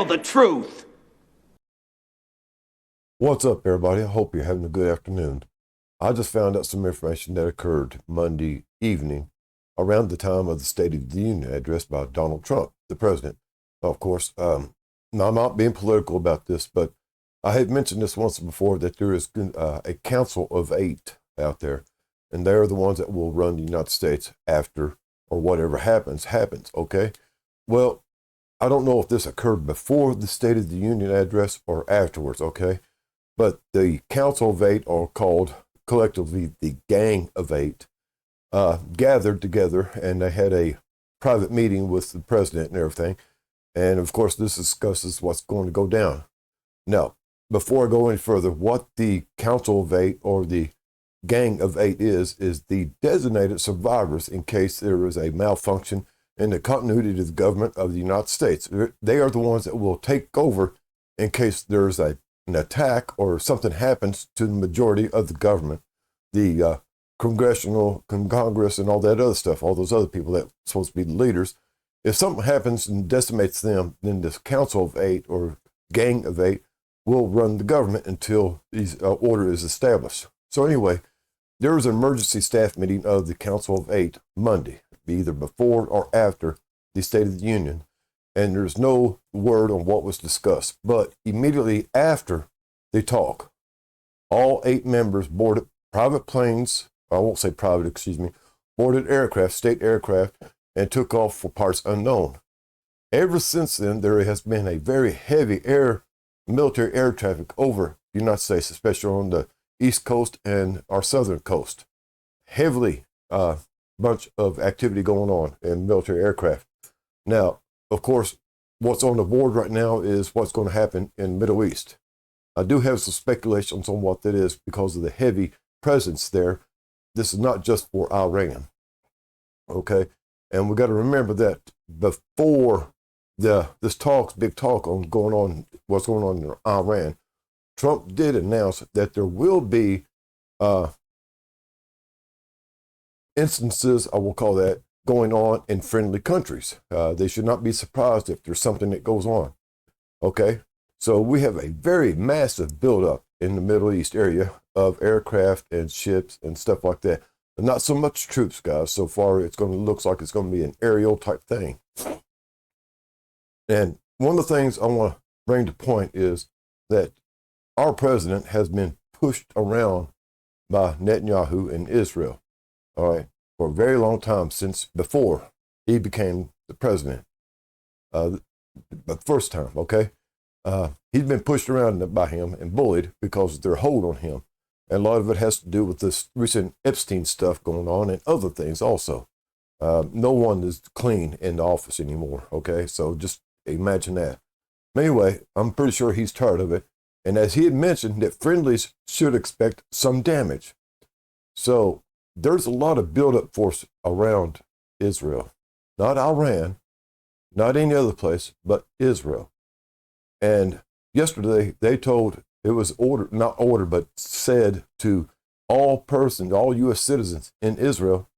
The truth. What's up, everybody? I hope you're having a good afternoon. I just found out some information that occurred Monday evening around the time of the State of the Union address by Donald Trump, the president. Of course, now I'm not being political about this, but I had mentioned this once before that there is a council of 8 out there, and they're the ones that will run the United States after or whatever happens, okay? Well, I don't know if this occurred before the State of the Union address or afterwards, okay? But the Council of 8, or called collectively the Gang of 8, gathered together, and they had a private meeting with the president and everything. And of course, this discusses what's going to go down. Now, before I go any further, what the Council of 8 or the Gang of 8 is the designated survivors in case there is a malfunction in the continuity of the government of the United States. They are the ones that will take over in case there's an attack or something happens to the majority of the government, the Congress and all that other stuff, all those other people that are supposed to be the leaders. If something happens and decimates them, then this Council of 8 or Gang of 8 will run the government until the order is established. So anyway, there was an emergency staff meeting of the Council of 8 Monday, either before or after the State of the Union, and there's no word on what was discussed. But immediately after the talk, all 8 members boarded private planes, I won't say private, boarded aircraft, state aircraft, and took off for parts unknown. Ever since then, there has been a very heavy military air traffic over the United States, especially on the East Coast and our southern coast. Heavily bunch of activity going on in military aircraft. Now, of course, what's on the board right now is what's going to happen in the Middle East. I do have some speculations on what that is because of the heavy presence there. This is not just for Iran, okay? And we got to remember that before this big talk on what's going on in Iran, Trump did announce that there will be instances, I will call that, going on in friendly countries. They should not be surprised if there's something that goes on. Okay? So we have a very massive buildup in the Middle East area of aircraft and ships and stuff like that. But not so much troops, guys. So far, looks like it's going to be an aerial type thing. And one of the things I want to bring to point is that our president has been pushed around by Netanyahu in Israel. All right, for a very long time, since before he became the president, the first time, okay? He's been pushed around by him and bullied because of their hold on him. And a lot of it has to do with this recent Epstein stuff going on and other things also. No one is clean in the office anymore, okay? So just imagine that. Anyway, I'm pretty sure he's tired of it. And as he had mentioned, that friendlies should expect some damage. So there's a lot of buildup force around Israel, not Iran, not any other place, but Israel. And yesterday they told, it was ordered, not ordered, but said to all U.S. citizens in Israel,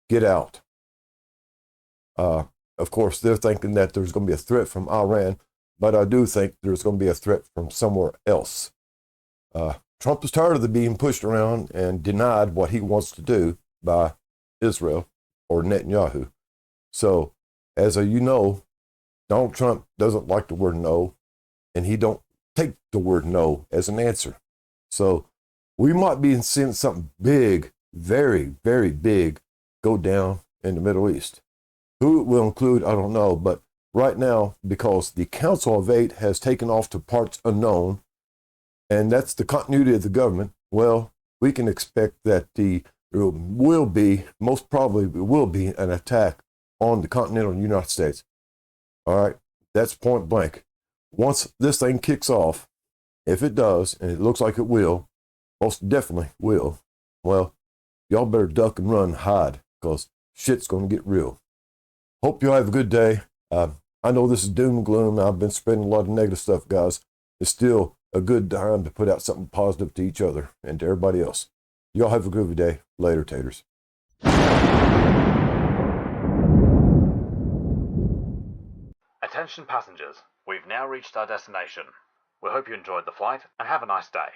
get out. Of course, they're thinking that there's going to be a threat from Iran, but I do think there's going to be a threat from somewhere else. Trump is tired of being pushed around and denied what he wants to do by Israel or Netanyahu. So, as you know, Donald Trump doesn't like the word no, and he don't take the word no as an answer. So, we might be seeing something big, very, very big, go down in the Middle East. Who it will include, I don't know, but right now because the Council of Eight has taken off to parts unknown, and that's the continuity of the government. Well, we can expect that there will be, most probably will be, an attack on the continental United States. All right, that's point blank. Once this thing kicks off, if it does, and it looks like it will, most definitely will, well, y'all better duck and run and hide because shit's going to get real. Hope you all have a good day. I know this is doom and gloom. I've been spreading a lot of negative stuff, guys. It's still a good time to put out something positive to each other and to everybody else. Y'all have a good day. Later, taters. Attention passengers, we've now reached our destination. We hope you enjoyed the flight and have a nice day.